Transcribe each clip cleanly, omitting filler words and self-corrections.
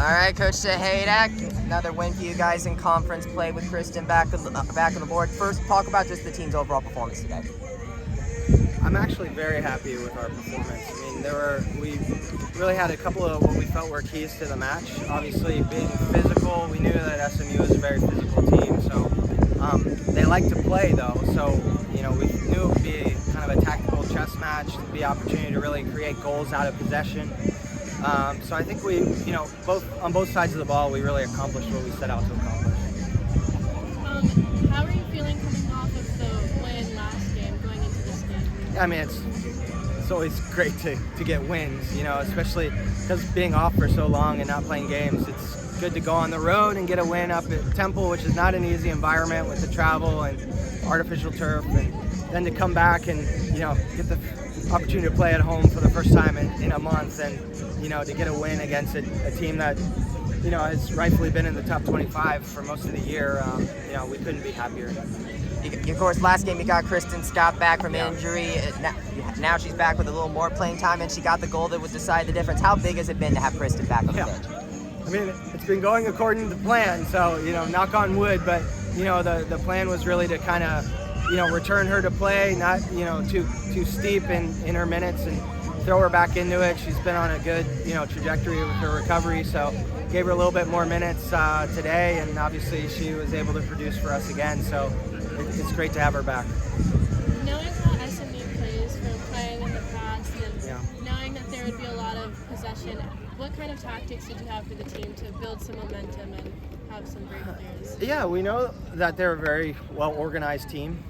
All right, Coach Sahaydak, another win for you guys in conference play with Kristen back on the board. First, talk about just the team's overall performance today. I'm actually very happy with our performance. I mean, we really had a couple of what we felt were keys to the match. Obviously, being physical, we knew that SMU is a very physical team, so they like to play though. So we knew it would be kind of a tactical chess match, to be opportunity to really create goals out of possession. So I think we, on both sides of the ball, we really accomplished what we set out to accomplish. How are you feeling coming off of the win last game, going into this game? I mean, it's always great to get wins, especially because being off for so long and not playing games. It's good to go on the road and get a win up at Temple, which is not an easy environment with the travel and artificial turf, and then to come back and get the opportunity to play at home for the first time in a month, and to get a win against a team that has rightfully been in the top 25 for most of the year. We couldn't be happier. Of course, last game you got Kristen Scott back from injury. Now she's back with a little more playing time, and she got the goal that would decide the difference. How big has it been to have Kristen back on the pitch? I mean, it's been going according to plan, so knock on wood. But the plan was really to kind of return her to play, not too steep in her minutes, and throw her back into it. She's been on a good trajectory with her recovery, so gave her a little bit more minutes today, and obviously she was able to produce for us again. So it's great to have her back. Knowing how SMU plays from playing in the past, and knowing that there would be a lot of possession, what kind of tactics did you have for the team to build some momentum and have some great players? Yeah, we know that they're a very well-organized team.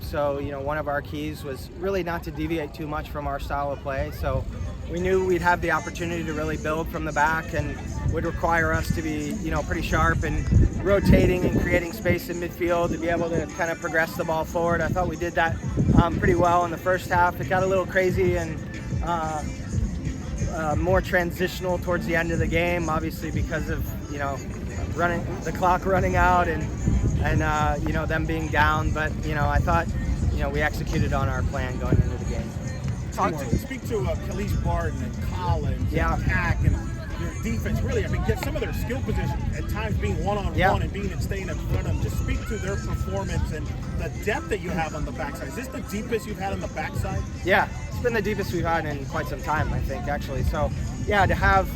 So one of our keys was really not to deviate too much from our style of play. So we knew we'd have the opportunity to really build from the back, and would require us to be pretty sharp and rotating and creating space in midfield to be able to kind of progress the ball forward. I thought we did that pretty well in the first half. It got a little crazy and more transitional towards the end of the game, obviously because of the clock running out and them being down. But I thought we executed on our plan going into the game. Speak to Khalees Barton and Collins and attack and your defense. Really, I mean, get some of their skill position at times being one-on-one and staying in front of them. Just speak to their performance and the depth that you have on the backside. Is this the deepest you've had on the backside? Yeah, it's been the deepest we've had in quite some time, I think, actually. So yeah, to have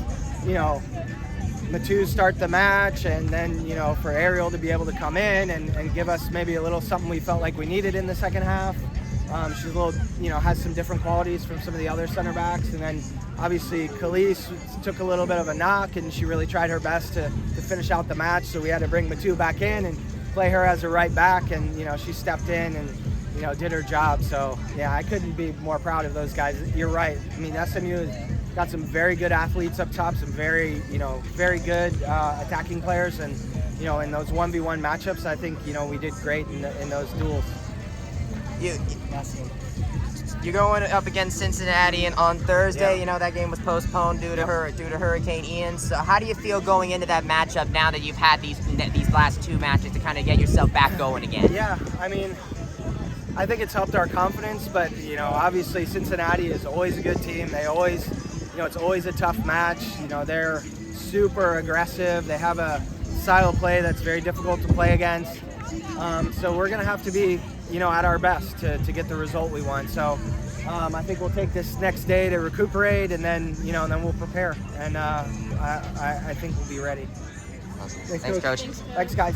Matu start the match, and then for Ariel to be able to come in and give us maybe a little something we felt like we needed in the second half. She's a little, has some different qualities from some of the other center backs, and then obviously Khalees took a little bit of a knock, and she really tried her best to finish out the match. So we had to bring Matu back in and play her as a right back, and she stepped in and did her job. So yeah, I couldn't be more proud of those guys. You're right. I mean, SMU got some very good athletes up top, some very very good attacking players, and in those 1v1 matchups, I think we did great in those duels. You're going up against Cincinnati on Thursday. That game was postponed due to Hurricane Ian. So how do you feel going into that matchup now that you've had these last two matches to kind of get yourself back going again? Yeah, I mean, I think it's helped our confidence, but obviously Cincinnati is always a good team. They always, it's always a tough match. They're super aggressive. They have a style of play that's very difficult to play against. So we're gonna have to be at our best to get the result we want. So I think we'll take this next day to recuperate, and then then we'll prepare, and I think we'll be ready. Awesome. Thanks, Coach. Thanks, guys.